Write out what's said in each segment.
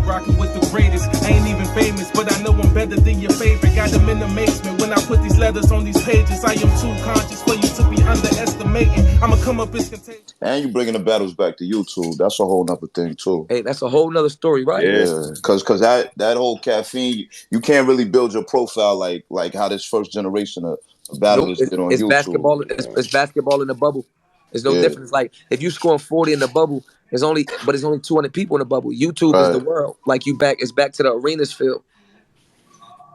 rocking with the greatest. I ain't even famous, but I know I'm better than your favorite. Got them in amazement when I put these letters on these pages. I am too conscious for you to be underestimating. I'ma come up as contagious. And you bringing the battles back to YouTube. That's a whole nother thing too. Hey, that's a whole nother story, right? Yeah, because that whole caffeine, you can't really build your profile like how this first generation of battlers did on It's YouTube. basketball. It's basketball in the bubble. There's no difference. Like if you scoring 40 in the bubble, there's only 200 people in the bubble. YouTube is the world. Like it's back to the arenas field.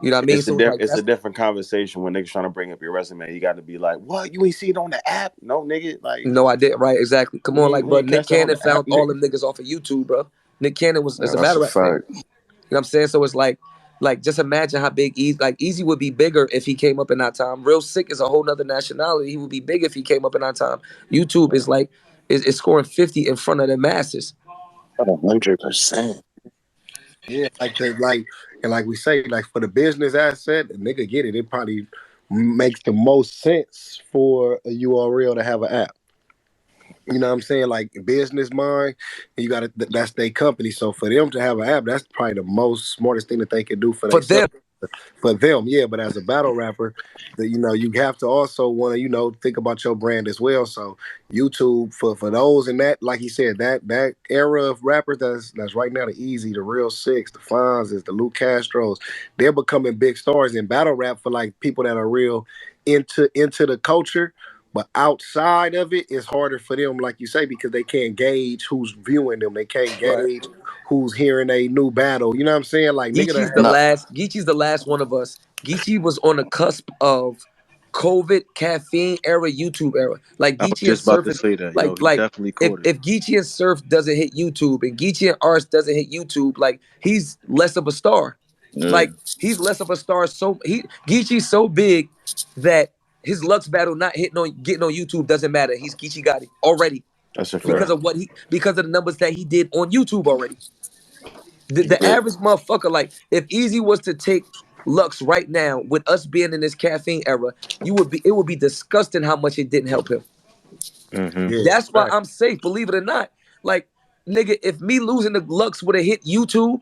You know what I mean? It's a different conversation when niggas trying to bring up your resume. You got to be like, "What? You ain't see it on the app?" No, nigga. Like, no, I didn't. Right? Exactly. Come on, like, bro. Nick Cannon found all them niggas off of YouTube, bro. Nick Cannon was a battle rap fan. You know what I'm saying? So it's like just imagine how big Easy would be bigger if he came up in our time. Real Sick is a whole nother nationality. He would be big if he came up in our time. YouTube is like is scoring 50 in front of the masses. 100%. Yeah, like we say, like for the business asset, the nigga get it. It probably makes the most sense for a URL to have an app. You know what I'm saying? Like business mind, you got to. That's their company. So for them to have an app, that's probably the most smartest thing that they can do for them. For them, yeah. But as a battle rapper, you have to also want to think about your brand as well. So YouTube for those and that, like he said, that era of rappers that's right now the Easy, the Real Six, the Fonzes, the Luke Castros, they're becoming big stars in battle rap for like people that are real into the culture. But outside of it, it's harder for them, like you say, because they can't gauge who's viewing them. They can't gauge who's hearing a new battle. You know what I'm saying? Like Geechi's the last one of us. Geechi was on the cusp of COVID, caffeine era, YouTube era. Like Geechi and Surf is if Geechi and Surf doesn't hit YouTube and Geechi and Ars doesn't hit YouTube, like he's less of a star. Like he's less of a star. So Geechi's so big that his Lux battle not getting on YouTube doesn't matter. He's Geechi Gotti already. That's a fair. Because of the numbers that he did on YouTube already. The average motherfucker, like if Easy was to take Lux right now with us being in this caffeine era, it would be disgusting how much it didn't help him. Mm-hmm. Yeah, that's why I'm safe, believe it or not. Like, nigga, if me losing the Lux would have hit YouTube,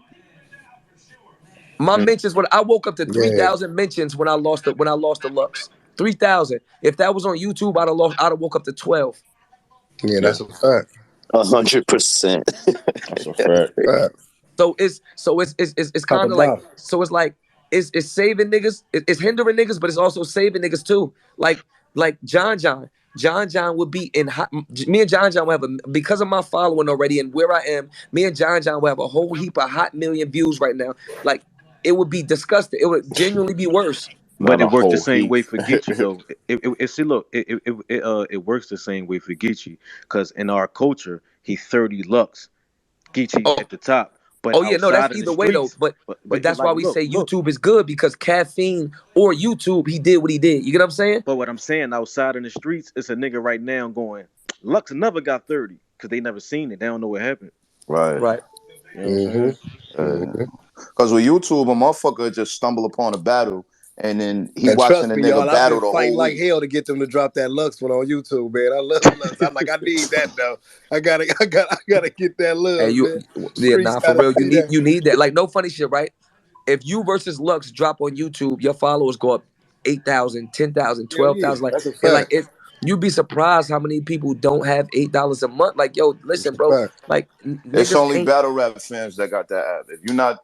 my mentions I woke up to 3,000 mentions when I lost the Lux. 3,000. If that was on YouTube, I'd have woke up to 12. Yeah, that's a fact. 100%. That's a fact. So it's kind of like it's saving niggas, it's hindering niggas, but it's also saving niggas too. Like John would be in hot. Me and John would have because of my following already and where I am. Me and John would have a whole heap of hot million views right now. Like it would be disgusting. It would genuinely be worse. But it works the same way for Geechi though. It works the same way for Geechi because in our culture, he 30 Lux, Geechi at the top. But that's either way though. But that's why we say YouTube is good because caffeine or YouTube, he did what he did. You get what I'm saying? But what I'm saying, outside in the streets, it's a nigga right now going, Lux never got 30 because they never seen it. They don't know what happened. Right. You know because with YouTube, a motherfucker just stumble upon a battle. And then he watching the nigga battle the whole fighting like hell to get them to drop that Lux one on YouTube, man. I love Lux. I'm like, I need that though. I gotta get that love. And for real, you need that. Like no funny shit, right? If you versus Lux drop on YouTube, your followers go up 8,000, 10,000, 12,000. You'd be surprised how many people don't have $8 a month. Like, yo, listen, bro. Like, it's only battle rap fans that got that app. If you're not,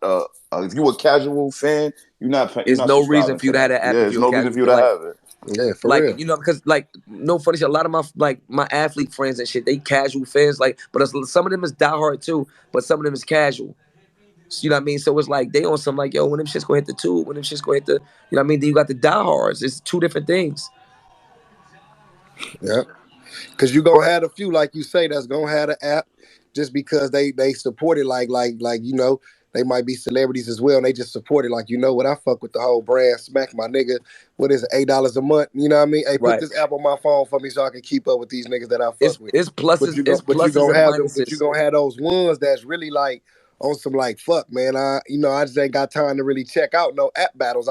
if you a casual fan, you're not. There's no reason for you to have that app. Yeah, there's no reason for you to have it. Yeah, for real. You know, because no funny shit. A lot of my athlete friends and shit, they casual fans. Like, but some of them is diehard too, but some of them is casual. You know what I mean? So it's like they on some like, yo, when them shit's gonna hit the tube, when them shit's gonna hit the, you know what I mean? Then you got the diehards. It's two different things. Yeah, because you gonna have a few, like you say, that's gonna have the app just because they support it. Like they might be celebrities as well, and they just support it. Like what, I fuck with the whole brand. Smack my nigga. What is it, $8 a month? You know what I mean? Hey, put this app on my phone for me so I can keep up with these niggas that I fuck with. It's pluses. But you gonna have those ones that's really like on some like, fuck, man. I just ain't got time to really check out no app battles.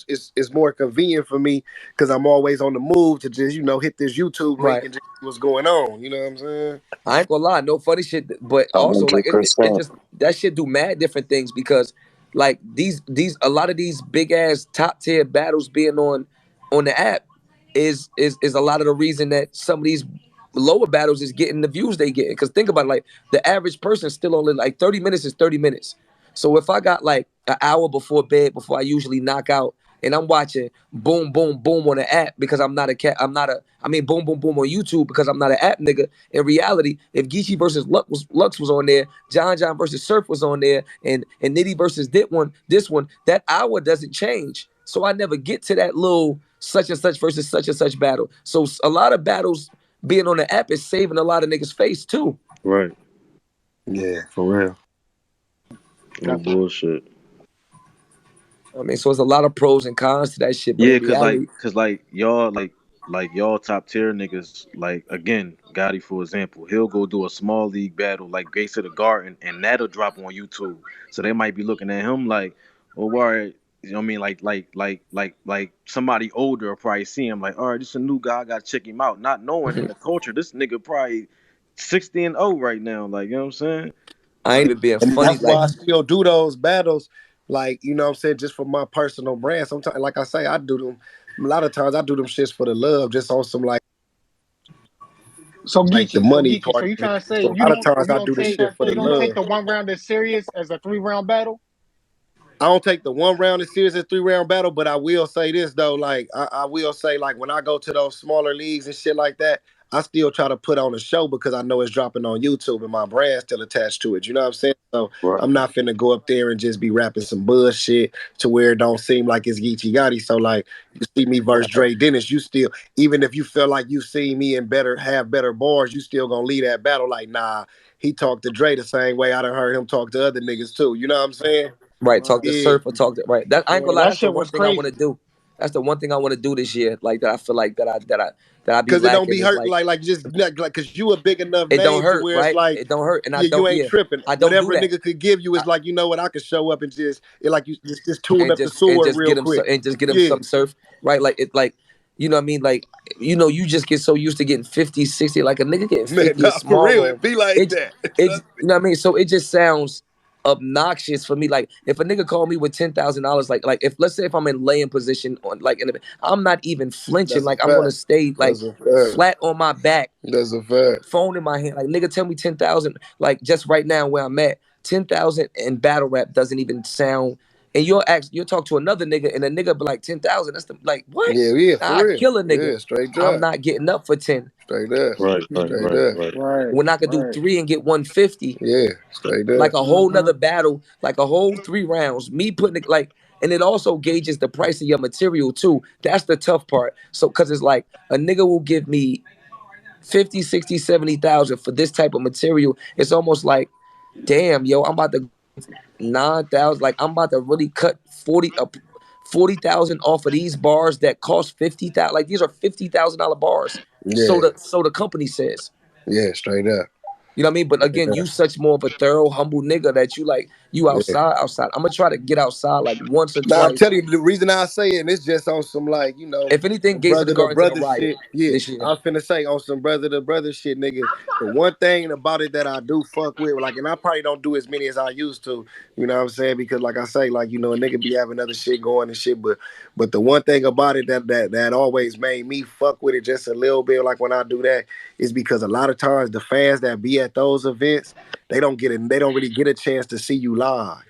It's more convenient for me because I'm always on the move to just hit this YouTube link and just see what's going on. You know what I'm saying? I ain't gonna lie, no funny shit, but also like it's just do mad different things because like these a lot of these big ass top tier battles being on the app is a lot of the reason that some of these lower battles is getting the views they get. Because think about it, like the average person still only like 30 minutes is 30 minutes. So if I got like an hour before bed before I usually knock out and I'm watching boom boom boom on the app because I'm not a cat I mean boom boom boom on YouTube because I'm not an app nigga. In reality, if Geechi versus Lux was on there, John versus Surf was on there, and Nitty versus this one, that hour doesn't change. So I never get to that little such and such versus such and such battle. So a lot of battles being on the app is saving a lot of niggas' face too. Right. Yeah, for real. No bullshit. I mean, so it's a lot of pros and cons to that shit. But Yeah, in reality, cause y'all like y'all top tier niggas, like again, Gotti for example, he'll go do a small league battle like Gates of the Garden and that'll drop on YouTube. So they might be looking at him like, oh, all right, you know what I mean? Like somebody older will probably see him like, all right, this is a new guy, I gotta check him out. Not knowing in the culture, this nigga probably 60-0 right now. Like, you know what I'm saying? I ain't even being And funny. that's why Like, I still do those battles. Like, you know what I'm saying, just for my personal brand. Sometimes, like I say, I do them. A lot of times I do them shits for the love, just on some like the money part. So you trying to say So a lot of times I do the shit for the you don't take love. the 1 round as serious as a 3-round battle? I don't take the 1 round as serious as 3-round battle, but I will say this though, like I will say, like when I go to those smaller leagues and shit like that, I still try to put on a show because I know it's dropping on YouTube and my brand's still attached to it. You know what I'm saying? So Right. I'm not finna go up there and just be rapping some bullshit to where it don't seem like it's Geechi Gotti. So like you see me versus Dre Dennis, you still, even if you feel like you see me and have better bars, you still gonna lead that battle like, nah, he talked to Dre the same way I done heard him talk to other niggas too. You know what I'm saying? right, talk to Yeah. Surf or talk to right. That I ain't gonna lie. That That's the shit one was thing I want to crazy. do. That's the one thing I want to do this year. Like that, I feel like that I be Cause it don't lacking be is hurting like like just like cause you a big enough it don't name to hurt, where it's right? like It don't hurt, and I yeah, you don't. ain't Yeah, tripping. I don't do Whatever a that. nigga could give you is like, you know what, I could show up and just it like you just tune And up the just sword get real him quick. and just get him Yeah. some Surf, right? Like it, like you know what I mean? Like you just get so used to getting 50, 60. Like a nigga getting Man, 50 nah, in for small real, room. it be like that. It Trust me. you know what I mean? So it just sounds obnoxious for me. Like if a nigga called me with $10,000, like if let's say if I'm in laying position on like I'm not even flinching. That's a Like I'm gonna fact. stay like That's a fact. flat on my back, That's a fact. phone in my hand. Like nigga, tell me 10,000. Like just right now where I'm at, 10,000 in battle rap doesn't even sound. And you'll talk to another nigga, and a nigga be like 10,000. That's the like what? Yeah, I for real. kill a nigga. Yeah, straight I'm drop. not getting up for 10. Straight up. Right. Straight up. Right. When I could do 3 and get 150, Yeah, straight like up. a whole nother battle, like a whole 3 rounds. Me putting it like, and it also gauges the price of your material too. That's the tough part. So, cause it's like a nigga will give me 50, 60, 70,000 for this type of material. It's almost like, damn, yo, I'm about to 9,000. Like I'm about to really cut 40,000 off of these bars that cost 50,000. Like these are $50,000 bars. So Yeah. the company says. Yeah, straight up. You know what I mean? But again, you such more of a thorough, humble nigga that you Yeah. outside. I'm gonna try to get outside like once or Now I'm twice. telling you, the reason I say it, and it's just on some like, you know, If anything, Gates of the brother to Gardens in a brother riot shit. Yeah, this year. I was finna say on some brother to brother shit, nigga. The one thing about it that I do fuck with, like, and I probably don't do as many as I used to, you know what I'm saying? Because like I say, like, you know, a nigga be having other shit going and shit, but the one thing about it that always made me fuck with it just a little bit, like when I do that, is because a lot of times the fans that be at those events, they don't really get a chance to see you live.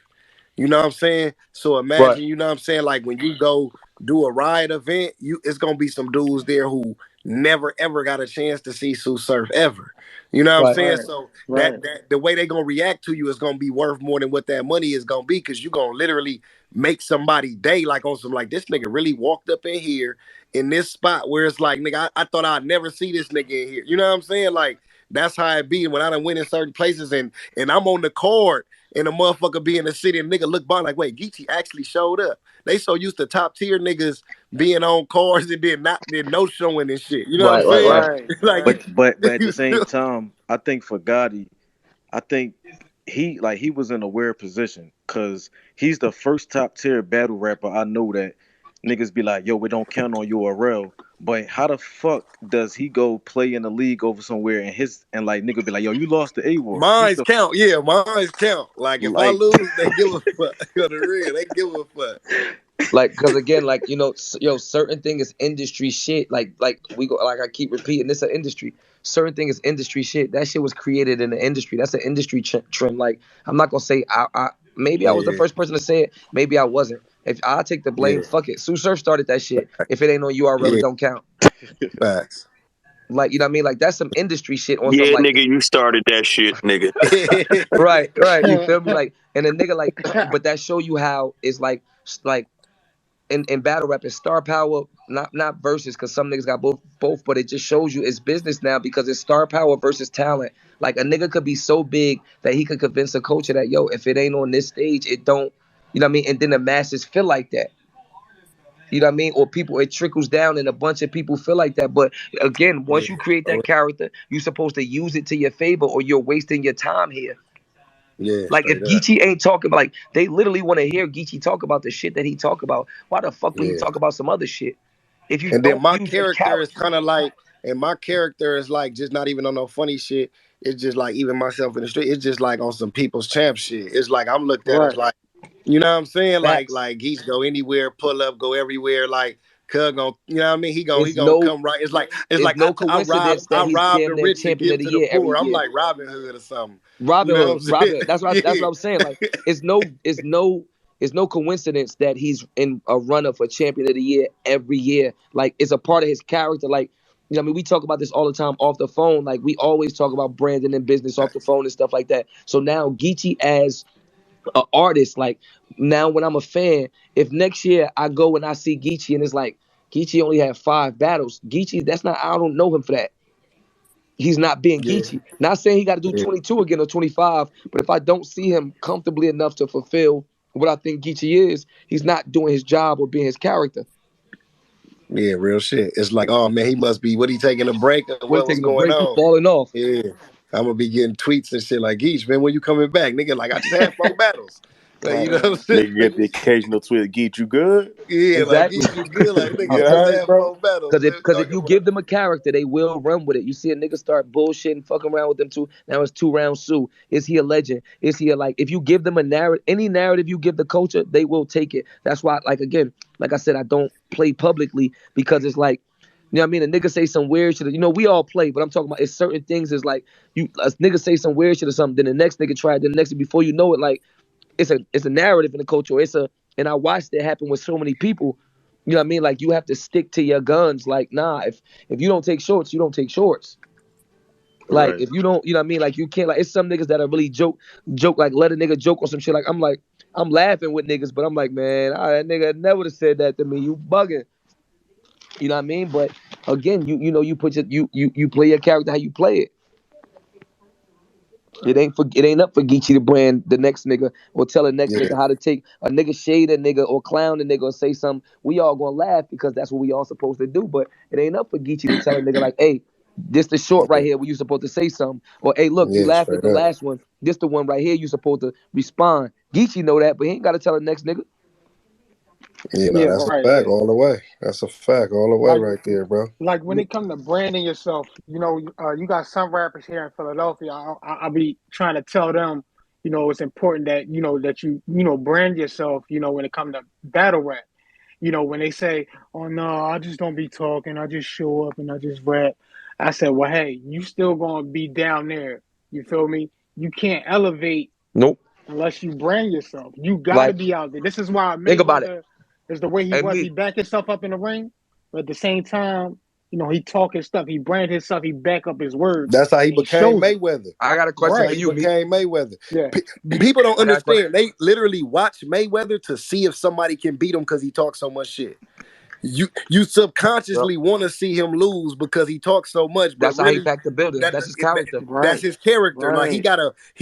You know what I'm saying? So Right. imagine, you know what I'm saying, like when you go do a riot event, it's gonna be some dudes there who never ever got a chance to see Sue Surf ever. You know what I'm Right. saying? So that the way they gonna react to you is gonna be worth more than what that money is gonna be, because you gonna literally make somebody day like on some like, this nigga really walked up in here in this spot where it's like, nigga, I thought I'd never see this nigga in here. You know what I'm saying? Like that's how it be when I done went in certain places and I'm on the court and a motherfucker be in the city and nigga look by like, wait, Geechi actually showed up. They so used to top tier niggas being on cars and then no showing and shit. You know what I'm saying? Like, But at the same time, I think for Gotti, I think he was in a weird position because he's the first top tier battle rapper I know that niggas be like, yo, we don't count on URL. But how the fuck does he go play in the league over somewhere and like nigga be like, yo, you lost to A-War. Mines count, yeah, mines count. Like if I Like lose, they give a fuck. On the real, they give a fuck. Like, cause again, like, you know, certain thing is industry shit. Like we go, like I keep repeating, this is an industry. Certain thing is industry shit. That shit was created in the industry. That's an industry trend. Like, I'm not gonna say I maybe I was the Yeah, first person to say it. Maybe I wasn't. If I take the blame, yeah, fuck it. Sue Surf started that shit. If it ain't on URL, it yeah. don't count. Facts. Like, you know what I mean? Like, that's some industry shit on some Yeah, like, nigga, you started that shit, nigga. right. You feel me? Like, and a nigga like, but that show you how it's like in battle rap, it's star power, not versus, because some niggas got both, but it just shows you it's business now because it's star power versus talent. Like, a nigga could be so big that he could convince a culture that, yo, if it ain't on this stage, it don't, you know what I mean? And then the masses feel like that. You know what I mean? Or people, it trickles down and a bunch of people feel like that. But again, once you create that character, you're supposed to use it to your favor or you're wasting your time here. Yeah, Like, if straight up. Geechi ain't talking, like, they literally want to hear Geechi talk about the shit that he talk about. Why the fuck would he Yeah. talk about some other shit? If you And then don't my use the character is character, kind of like, and my character is like just not even on no funny shit. It's just like even myself in the street. It's just like on some people's champ shit. It's like I'm looked at as Right. like, you know what I'm saying? facts. Like Geese go anywhere, pull up, go everywhere. Like Cug gon', you know what I mean? He It's gonna no, come right. It's it's like no coincidence that I he's rob damn the near rich and champion of give the to the year every poor. I'm year. like Robin Hood or something. You Robin know Hood, what I'm saying? That's Yeah. what I'm saying. Like, it's no coincidence that he's in a runner for champion of the year every year. Like, it's a part of his character. Like, you know what I mean? We talk about this all the time off the phone. Like, we always talk about branding and business off the phone and stuff like that. So now Geechi as an artist, like, now when I'm a fan, if next year I go and I see Geechi and it's like, Geechi only had 5 battles. Geechi, that's not, I don't know him for that. He's not being Yeah. Geechi. Not saying he got to do Yeah. 22 again or 25, but if I don't see him comfortably enough to fulfill what I think Geechi is, he's not doing his job or being his character. Yeah, real shit. It's like, oh man, he must be what he taking a break or We're what's taking a going break, he on. falling off. Yeah. I'm gonna be getting tweets and shit like, Geech, man, when you coming back? Nigga, like I just had 4 battles. Like, you know what I'm saying? Nigga get the occasional tweet, Geet, you good? Yeah, like Exactly. Geech, you good? Like nigga, You I just alright, had bro? 4 battles. Because if you give them a character, they will run with it. You see a nigga start bullshitting, fucking around with them too. Now it's 2 round Sue. Is he a legend? Is he a, like, if you give them a narrative, any narrative you give the culture, they will take it. That's why, like, again, like I said, I don't play publicly because it's like, you know what I mean? A nigga say some weird shit. You know, we all play, but I'm talking about it's certain things. Is like a nigga say some weird shit or something, then the next nigga try it, then the next, before you know it, like it's a narrative in the culture. And I watched it happen with so many people. You know what I mean? Like, you have to stick to your guns. Like, nah, if you don't take shorts, you don't take shorts. Like, right. if you don't, you know what I mean? Like, you can't, like, it's some niggas that are really joke, like, let a nigga joke on some shit. Like, I'm laughing with niggas, but I'm like, man, that nigga never would have said that to me. You bugging. You know what I mean? But again, you know, you put you play your character how you play it. It ain't up for Geechi to brand the next nigga or tell the next Yeah, nigga how to take a nigga, shade a nigga or clown a nigga or say something. We all gonna laugh because that's what we all supposed to do. But it ain't up for Geechi to tell a nigga like, hey, this the short right here where you supposed to say something. Or hey, look, you yeah, laughed at straight the up. last one. This the one right here you supposed to respond. Geechi know that, but he ain't gotta tell the next nigga. Yeah, no, Yeah, that's a right. fact Yeah. all the way. That's a fact all the way Like right there, bro. like when it comes to branding yourself, you know, you got some rappers here in Philadelphia. I be trying to tell them, you know, it's important that that you brand yourself. You know, when it comes to battle rap. You know, when they say, "Oh no, I just don't be talking. I just show up and I just rap." I said, "Well, hey, you still gonna be down there. You feel me? You can't elevate Nope. unless you brand yourself. You got to Like, be out there. This is why think about it. Mayweather is the way he And was. He me, backed himself up in the ring, but at the same time, he talk his stuff. He brand his stuff. He back up his words, That's how he and he became shows it. Mayweather. I got a That's question how for Right? he you, me. became Mayweather. Yeah. People don't I got a question. understand. They literally watch Mayweather to see if somebody can beat him because he talks so much shit. You Yep. subconsciously want to see him lose because he talks so much, but That's how he really packed the building. That's his character. that's Right. his character. Like Right. he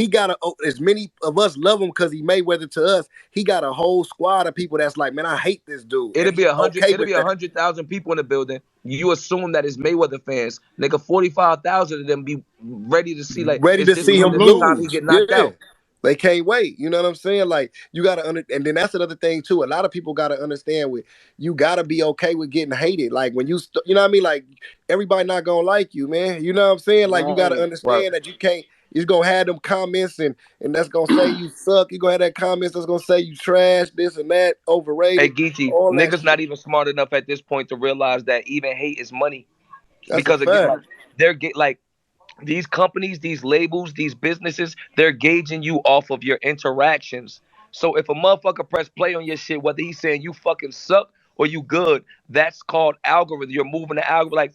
gotta. As many of us love him because he Mayweather to us. He got a whole squad of people that's like, man, I hate this dude, and It'll be he's okay it'll with be that. 100,000 people in the building. You assume that it's Mayweather fans. Nigga, 45,000 of them be ready to see, like, Ready is to this see is him this the time he lose. get knocked Yeah. out? They can't wait. You know what I'm saying? Like you gotta and then that's another thing too. A lot of people gotta understand you gotta be okay with getting hated. Like when you know what I mean? Like everybody not gonna like you, man. You know what I'm saying? Like you gotta Right. Right. understand that you can't. You're gonna have them comments and that's gonna say you suck. You're gonna have that comments that's gonna say you trash, this and that, Hey, overrated, Geechi, all that niggas not shit. even smart enough at this point to realize that even hate is money. That's a Because again, fact. like like these companies, these labels, these businesses, they're gauging you off of your interactions. So if a motherfucker press play on your shit, whether he's saying you fucking suck or you good, that's called algorithm. You're moving the algorithm. Like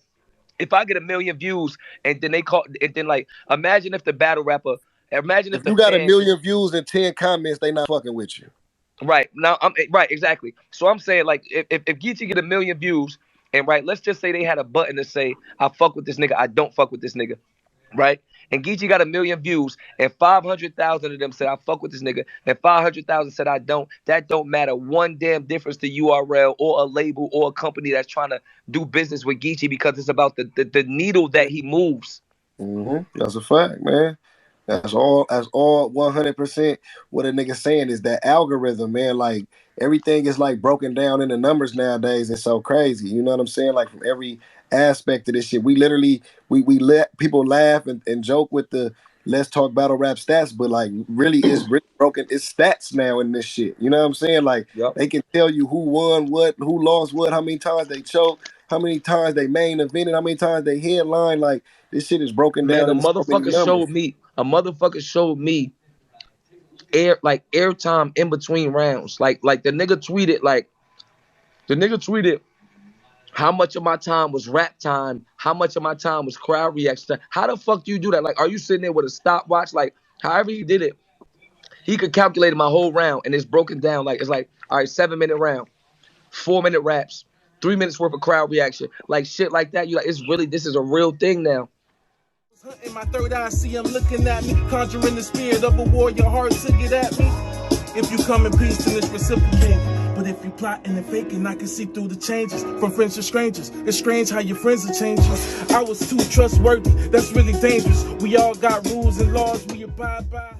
if I get 1 million views and then they call and then like imagine if the battle rapper, imagine if If the you got a fan million views and 10 comments, they not fucking with you. right now I'm right exactly. So I'm saying like if Geechi get 1 million views and right, let's just say they had a button to say I fuck with this nigga, I don't fuck with this nigga. Right? And Geechi got 1 million views, and 500,000 of them said I fuck with this nigga, and 500,000 said I don't. That don't matter one damn difference to URL or a label or a company that's trying to do business with Geechi because it's about the needle that he moves. That's a fact, man. That's all 100% what a nigga saying is that algorithm, man. Like everything is like broken down into numbers nowadays. It's so crazy. You know what I'm saying? Like from every aspect of this shit. We literally we let people laugh and joke with the let's talk battle rap stats, but like really it's really broken. It's stats now in this shit. You know what I'm saying? Like Yep. they can tell you who won what, who lost what, how many times they choked, how many times they main evented, how many times they headline. Like this shit is broken Man, down a into so many motherfucker numbers. showed me. A motherfucker showed me airtime in between rounds. Like the nigga tweeted how much of my time was rap time, how much of my time was crowd reaction time. How the fuck do you do that? Like, are you sitting there with a stopwatch? Like, however he did it, he could calculate my whole round and it's broken down. Like, it's like, all right, 7-minute round, 4-minute raps, 3 minutes worth of crowd reaction. Like shit like that. You like, it's really, this is a real thing now. In my third eye, see him looking at me, conjuring the spirit of a warrior heart to get at me. If you come in peace, then it's reciprocated. But if you plotting and faking, I can see through the changes. From friends to strangers, it's strange how your friends are changing. I was too trustworthy, that's really dangerous. We all got rules and laws we abide by.